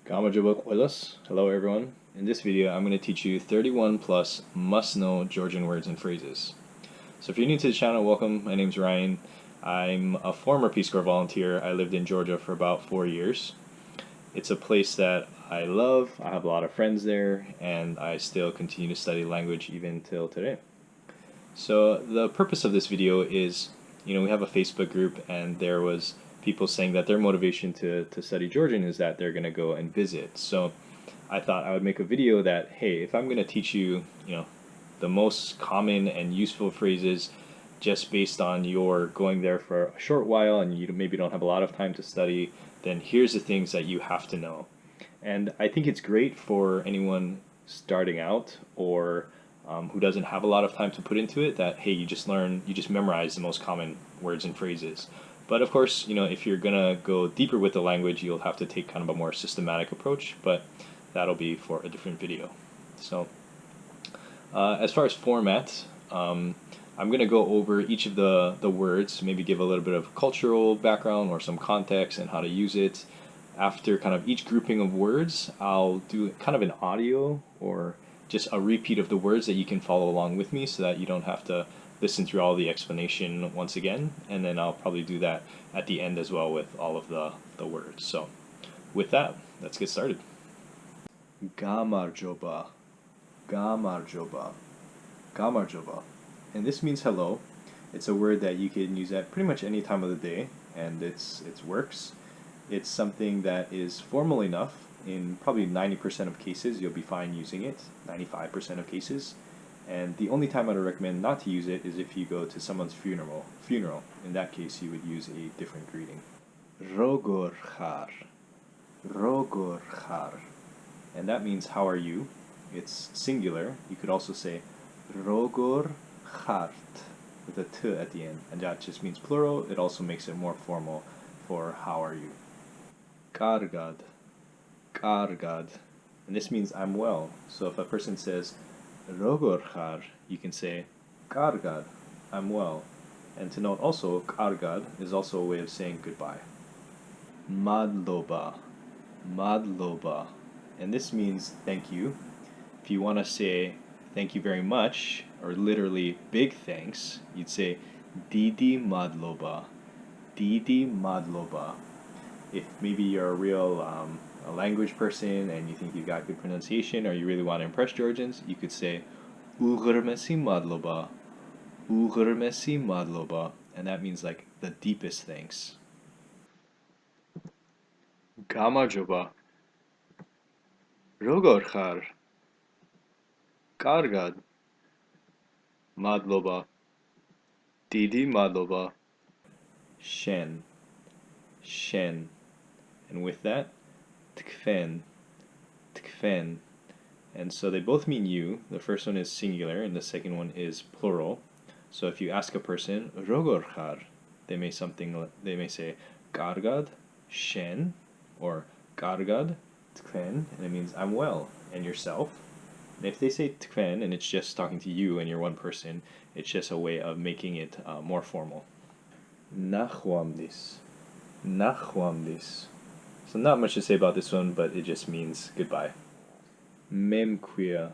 Გამარჯობა. Hello everyone. In this video, I'm going to teach you 31 plus must-know Georgian words and phrases. So if you're new to the channel, welcome. My name's Ryan. I'm a former Peace Corps volunteer. I lived in Georgia for about 4 years. It's a place that I love. I have a lot of friends there, and I still continue to study language even till today. So the purpose of this video is, we have a Facebook group, and there was people saying that their motivation to study Georgian is that they're going to go and visit. So I thought I would make a video that, hey, if I'm going to teach you, the most common and useful phrases just based on your going there for a short while and you maybe don't have a lot of time to study, then here's the things that you have to know. And I think it's great for anyone starting out or who doesn't have a lot of time to put into it, that, hey, you just memorize the most common words and phrases. But of course, if you're gonna go deeper with the language, you'll have to take kind of a more systematic approach, but that'll be for a different video. So as far as format, I'm gonna go over each of the words, maybe give a little bit of cultural background or some context and how to use it. After kind of each grouping of words, I'll do kind of an audio or just a repeat of the words that you can follow along with me so that you don't have to listen through all the explanation once again, and then I'll probably do that at the end as well with all of the words. So with that, let's get started. Gamarjoba, gamarjoba, gamarjoba. And this means hello. It's a word that you can use at pretty much any time of the day, and it works. It's something that is formal enough. In probably 90% of cases, you'll be fine using it, 95% of cases. And the only time I would recommend not to use it is if you go to someone's funeral. In that case, you would use a different greeting. Rogor, rogor. And that means how are you? It's singular. You could also say rogor with a t at the end, and that just means plural. It also makes it more formal for how are you. Kargad, and this means I'm well. So if a person says rogor, you can say kargad, I'm well. And to note also, kargad is also a way of saying goodbye. Madloba, and this means thank you. If you want to say thank you very much, or literally big thanks, you'd say didi madloba, If maybe you're a real a language person and you think you got good pronunciation or you really want to impress Georgians, you could say ughrmesi madloba, and that means like the deepest thanks. Გამარჯობა. Როგორ? კარგად. მადლობა. დიდი მადლობა. Shen. And with that, tkven. And so they both mean you. The first one is singular and the second one is plural. So if you ask a person, rogor, they may say kargad, shen, or kargad, tkven, and it means I'm well, and yourself. And if they say tkven and it's just talking to you and you're one person, it's just a way of making it more formal. Naxvamdis. So not much to say about this one, but it just means goodbye. Mkvia,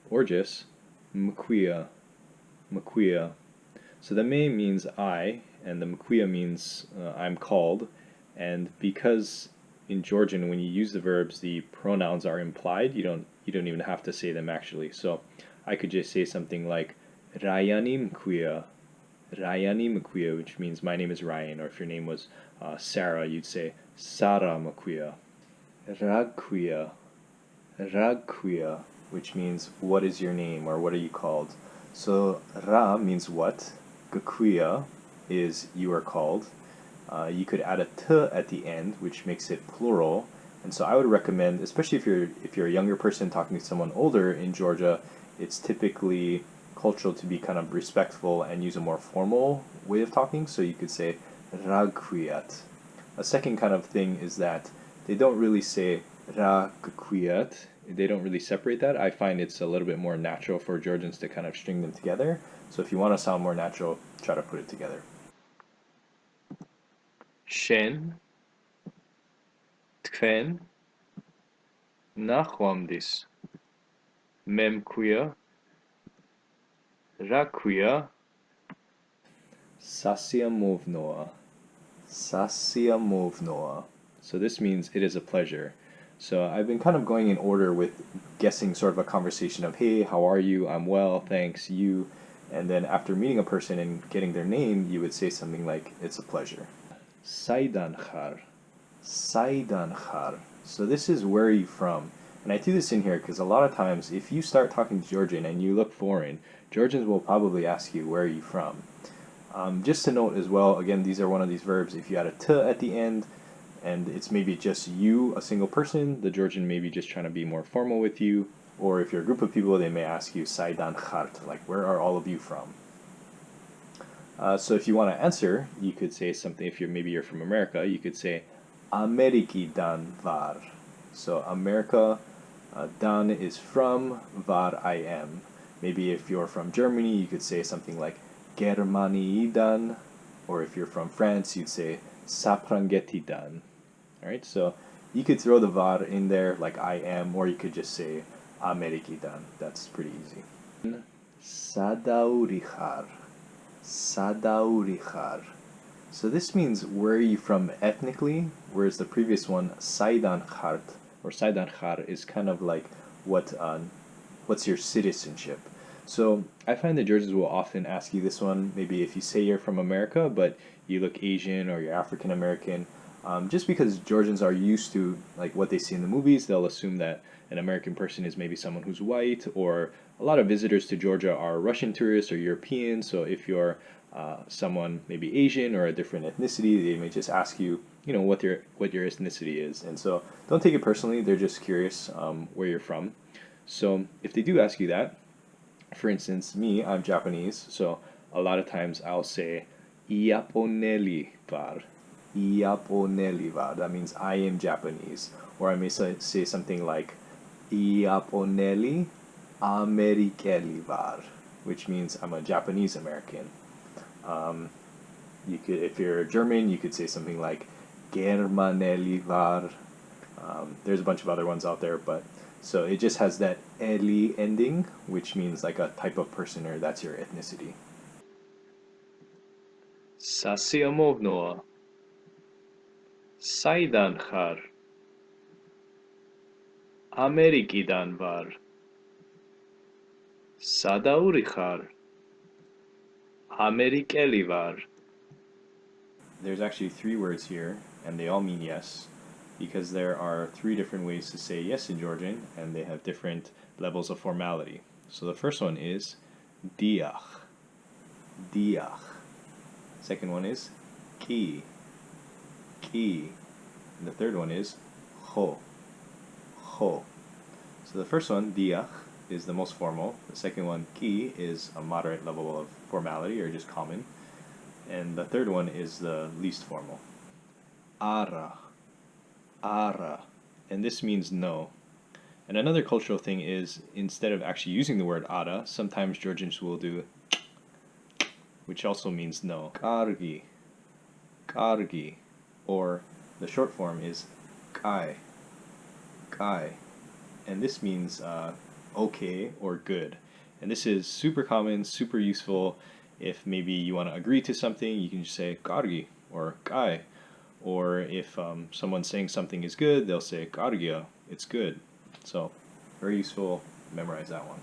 or just mkvia. So the me means I, and the mkvia means I'm called, and because in Georgian when you use the verbs the pronouns are implied, you don't even have to say them actually. So I could just say something like Rayani mkvia, which means my name is Ryan, or if your name was Sarah, you'd say Sara mkvia. Ragkvia, which means what is your name or what are you called. So ra means what, gkvia is you are called. You could add a t at the end, which makes it plural. And so I would recommend, especially if you're a younger person talking to someone older in Georgia, it's typically cultural to be kind of respectful and use a more formal way of talking. So you could say ragkviat. A second kind of thing is that they don't really say ragkviat. They don't really separate that. I find it's a little bit more natural for Georgians to kind of string them together. So if you want to sound more natural, try to put it together. Shen, თქვენ, ნახვამდის, მკვია, რა ქვია, sasiamovnoa. Sasiamovnoa. So this means it is a pleasure. So I've been kind of going in order with guessing sort of a conversation of, hey, how are you? I'm well, thanks, you. And then after meeting a person and getting their name, you would say something like, it's a pleasure. Saidan khar. Saidan khar. So this is where are you from? And I threw this in here because a lot of times if you start talking Georgian and you look foreign, Georgians will probably ask you, where are you from? Just to note as well, again, these are one of these verbs, if you add a t at the end, and it's maybe just you, a single person, the Georgian may be just trying to be more formal with you, or if you're a group of people, they may ask you, saidan khart, like, where are all of you from? So if you want to answer, you could say something, if you're from America, you could say, amerik'idan var. So America, dan is from, var I am. Maybe if you're from Germany, you could say something like, germaniidan, or if you're from France, you'd say saprangetidan. Alright, so you could throw the var in there like I am, or you could just say amerik'idan. That's pretty easy. Sadaurichar. Sadaurichar. So this means where are you from ethnically, whereas the previous one, saidan khart, or saidan khar, is kind of like what's your citizenship. So I find that Georgians will often ask you this one, maybe if you say you're from America, but you look Asian or you're African American, just because Georgians are used to like what they see in the movies, they'll assume that an American person is maybe someone who's white, or a lot of visitors to Georgia are Russian tourists or Europeans, so if you're someone maybe Asian or a different ethnicity, they may just ask you, you know, what your ethnicity is. And so don't take it personally, they're just curious where you're from. So if they do ask you that, for instance, me, I'm Japanese, so a lot of times I'll say Iaponeli var. Iaponeli var. That means I am Japanese. Or I may say something like Iaponeli amerikeli var, which means I'm a Japanese American. You could, if you're German, you could say something like Germaneli var. There's a bunch of other ones out there, but so it just has that eli ending, which means like a type of person, or that's your ethnicity. Sasiamovnoa. Saidan khar. amerik'idan var. Sadauri khar. amerikeli var. There's actually 3 words here, and they all mean yes, because there are 3 different ways to say yes in Georgian, and they have different levels of formality. So the first one is diach. Diach. Second one is ki. Ki. And the third one is ho. Ho. So the first one, diach, is the most formal. The second one, ki, is a moderate level of formality, or just common. And the third one is the least formal. Ara. Ara. And this means no. And another cultural thing is, instead of actually using the word ara, sometimes Georgians will do, which also means no. Kargi. Kargi. Or the short form is kai. Kai. And this means okay or good. And this is super common, super useful. If maybe you want to agree to something, you can just say kargi or kai. Or if someone's saying something is good, they'll say kargia, it's good. So very useful. Memorize that one.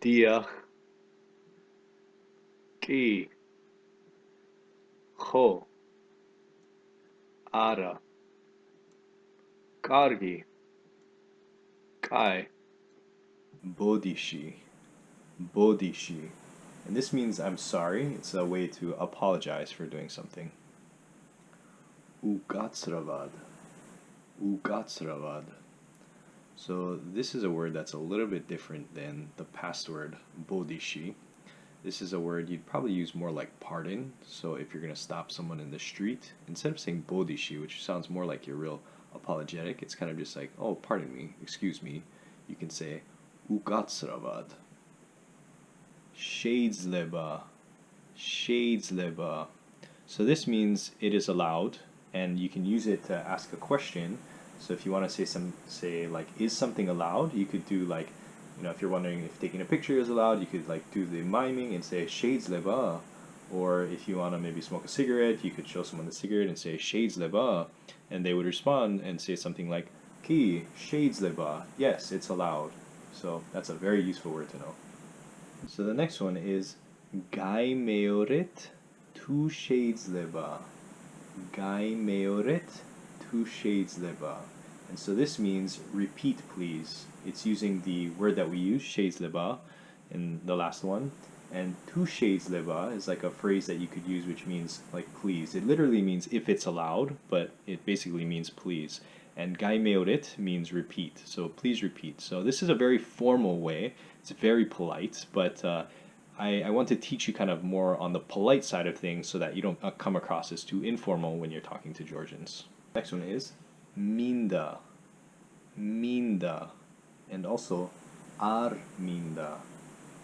Diach, ki, ho, ara, kargi, kai, bodishi. Bodishi. And this means I'm sorry. It's a way to apologize for doing something. Ugatsravad. Ugatsravad. So this is a word that's a little bit different than the past word, bodishi. This is a word you'd probably use more like pardon. So if you're going to stop someone in the street, instead of saying bodishi, which sounds more like you're real apologetic, it's kind of just like, oh, pardon me, excuse me. You can say ugatsravad. Shadesleba. Shadesleba. So this means it is allowed, and you can use it to ask a question. So if you want to say like, is something allowed? You could do like, if you're wondering if taking a picture is allowed, you could like do the miming and say shades leba. Or if you want to maybe smoke a cigarette, you could show someone the cigarette and say shades leba, and they would respond and say something like ki shades leba. Yes, it's allowed. So that's a very useful word to know. So the next one is Gai meoret two shades leba. Gai meoret two shades leba. And so this means repeat please. It's using the word that we use, shades leba, in the last one. And two shades leba is like a phrase that you could use which means like please. It literally means if it's allowed, but it basically means please. And gai meoret means repeat. So please repeat. So this is a very formal way. It's very polite, but I want to teach you kind of more on the polite side of things so that you don't come across as too informal when you're talking to Georgians. Next one is minda. Minda. And also ar minda.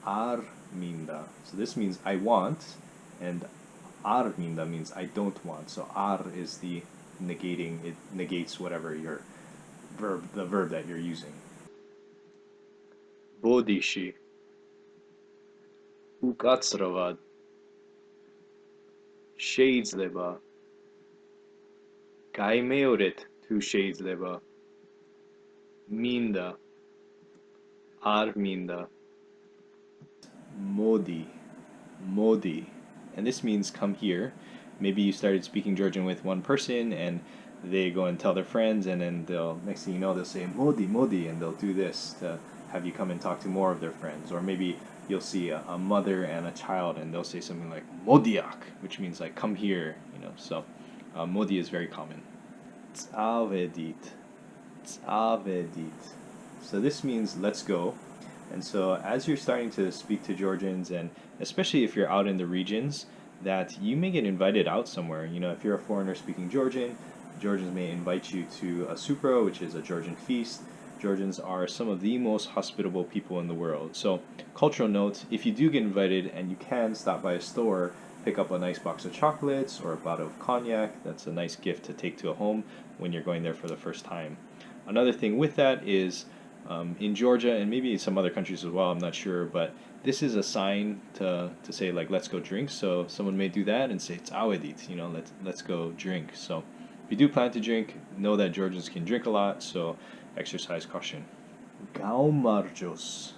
Ar minda. So this means I want, and ar minda means I don't want. So ar is the negating, it negates whatever your the verb that you're using. Bodishi. Ukatsravad. Shades leba. Gai meoret two shades leba. Minda. Ar minda. Modi. Modi. And this means come here. Maybe you started speaking Georgian with one person and they go and tell their friends, and then next thing you know, they'll say Modi, Modi, and they'll do this to have you come and talk to more of their friends. Or maybe you'll see a mother and a child and they'll say something like Modiak, which means like come here, So Modi is very common. Tsavedit. Tsavedit. So this means let's go. And so as you're starting to speak to Georgians, and especially if you're out in the regions, that you may get invited out somewhere. If you're a foreigner speaking Georgian, Georgians may invite you to a supra, which is a Georgian feast. Georgians are some of the most hospitable people in the world. So, cultural note, if you do get invited and you can stop by a store, pick up a nice box of chocolates or a bottle of cognac. That's a nice gift to take to a home when you're going there for the first time. Another thing with that is, in Georgia and maybe some other countries as well, I'm not sure, but this is a sign to say like let's go drink. So someone may do that and say tsavedit, let's go drink. So if you do plan to drink, know that Georgians can drink a lot, so exercise caution. Gamarjos.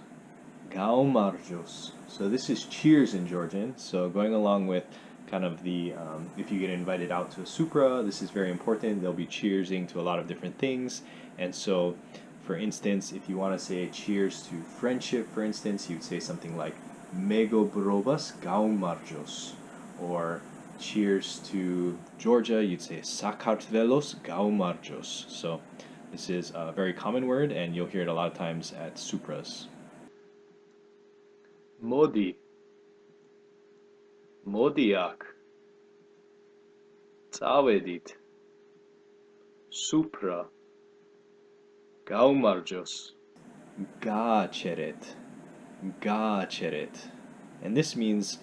Gamarjos. So this is cheers in Georgian. So going along with kind of the if you get invited out to a supra, this is very important. They'll be cheersing to a lot of different things, and so for instance, if you want to say cheers to friendship, for instance, you'd say something like megobrobas gaumarjos, or cheers to Georgia, you'd say sakartvelos gaumarjos. So this is a very common word, and you'll hear it a lot of times at supras. Modi. Modiak. Tsavedit. Supra. Gaumarjos. Gacheret. Gacheret. And this means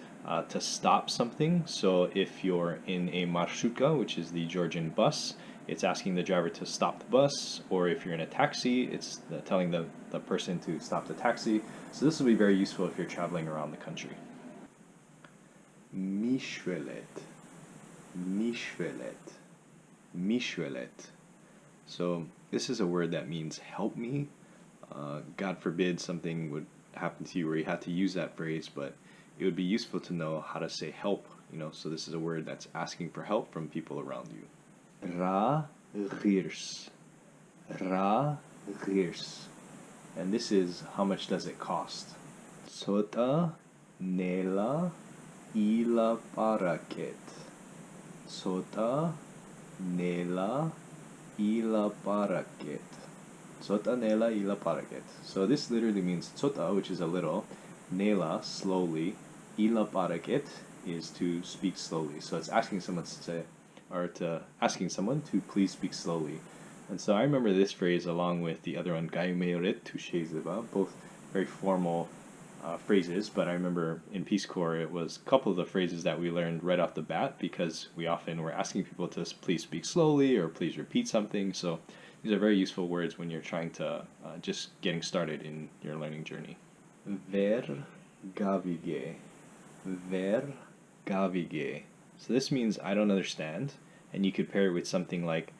to stop something. So if you're in a marshutka, which is the Georgian bus, it's asking the driver to stop the bus. Or if you're in a taxi, it's telling the person to stop the taxi. So this will be very useful if you're traveling around the country. Mishvelet. Mishvelet. Mishvelet. So this is a word that means help me. God forbid something would happen to you where you had to use that phrase, but it would be useful to know how to say help, so this is a word that's asking for help from people around you. Ra ghirs. Ra ghirs. And this is how much does it cost? Sota nela ila paraket. Sota nela ila paraket. Sota nela ila paraket. So this literally means sota, which is a little, nela, slowly, ila paraket is to speak slowly. So it's asking someone to say, asking someone to please speak slowly. And so I remember this phrase along with the other one, gaimeoret tu shezeba, both very formal phrases, but I remember in Peace Corps it was a couple of the phrases that we learned right off the bat because we often were asking people to please speak slowly or please repeat something. So these are very useful words when you're trying to just getting started in your learning journey. Vergavige. Vergavige. So this means I don't understand, and you could pair it with something like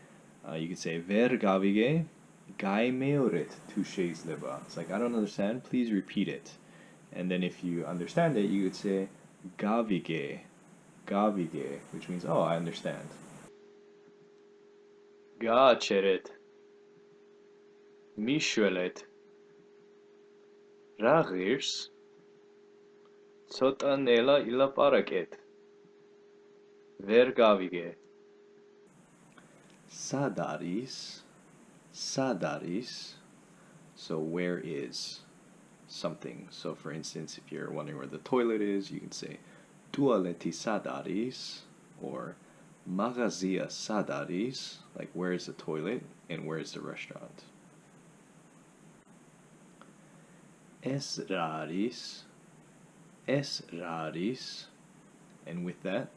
you could say vergavige gaimeoret tu sheizleba. It's like I don't understand, please repeat it. And then if you understand it, you could say gavige, gavige, which means oh, I understand. Gaacheret, mishwelet, ragirs, sotanela ilaparaket, vergavige. Sadaris, sadaris. So where is something? So for instance, if you're wondering where the toilet is, you can say tualeti sadaris or magazia sadaris, like where is the toilet and where is the restaurant. Esraris, esraris, and with that,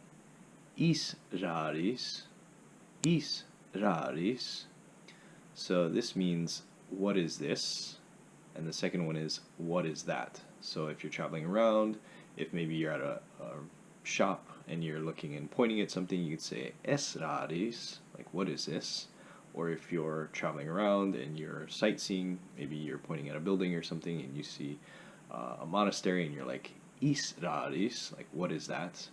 israris, israris. So this means what is this? And the second one is what is that? So if you're traveling around, if maybe you're at a shop and you're looking and pointing at something, you could say esraris, like what is this? Or if you're traveling around and you're sightseeing, maybe you're pointing at a building or something and you see a monastery and you're like israris, like what is that?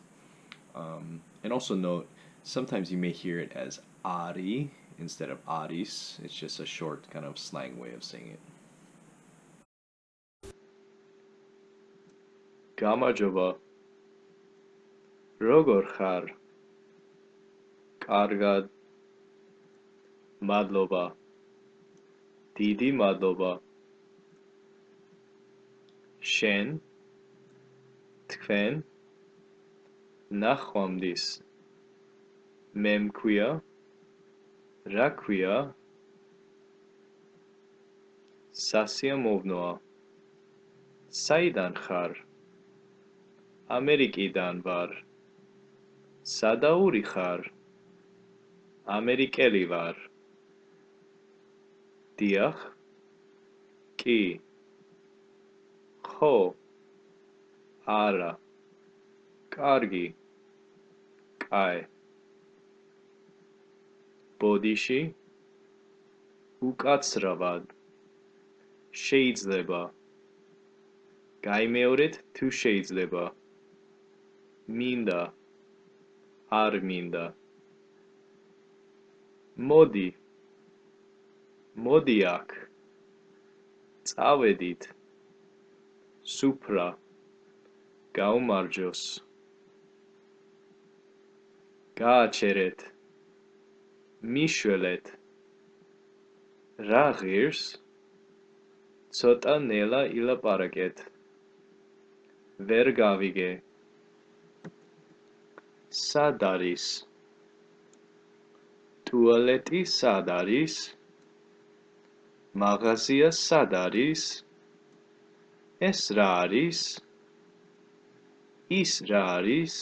And also note, sometimes you may hear it as ari instead of aris. It's just a short kind of slang way of saying it. Გამარჯობა. როგორ ხარ? კარგად. მადლობა. დიდი მადლობა. shen, tkven, ნახვამდის. mkvia, gkvia, sasiamovnoa. saidan ხარ? amerik'idan var. სადაური ხარ? ამერიკელი ვარ. დიახ. კი. ხო. არა. კარგი. კაი. ბოდიში. უკაცრავად. შეიძლება. გაიმეორეთ თუ შეიძლება. მინდა. არ მინდა. მოდი. მოდი აქ. წავედით. სუფრა. გაუმარჯოს. გააჩერეთ. მიშველეთ. რა ღირს? ცოტა ნელა ილაპარაკეთ. ვერ გავიგე. სად არის? ტუალეტი სად არის? მაღაზია სად არის? ეს რა არის? ის რა არის?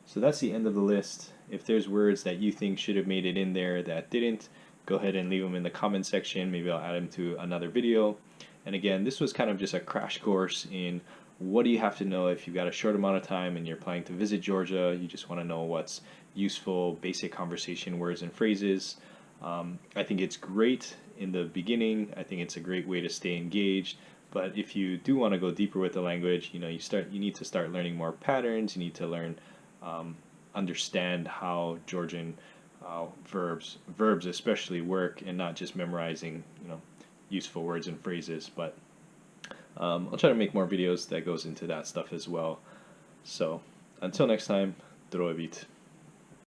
So that's the end of the list. If there's words that you think should have made it in there that didn't, go ahead and leave them in the comment section. Maybe I'll add them to another video. And again, this was kind of just a crash course in what do you have to know if you've got a short amount of time and you're planning to visit Georgia. You just want to know what's useful, basic conversation words and phrases. I think it's great in the beginning. I think it's a great way to stay engaged. But if you do want to go deeper with the language, you need to start learning more patterns. You need to learn, understand how Georgian verbs especially work, and not just memorizing, useful words and phrases. But I'll try to make more videos that goes into that stuff as well. So until next time, zdrowie.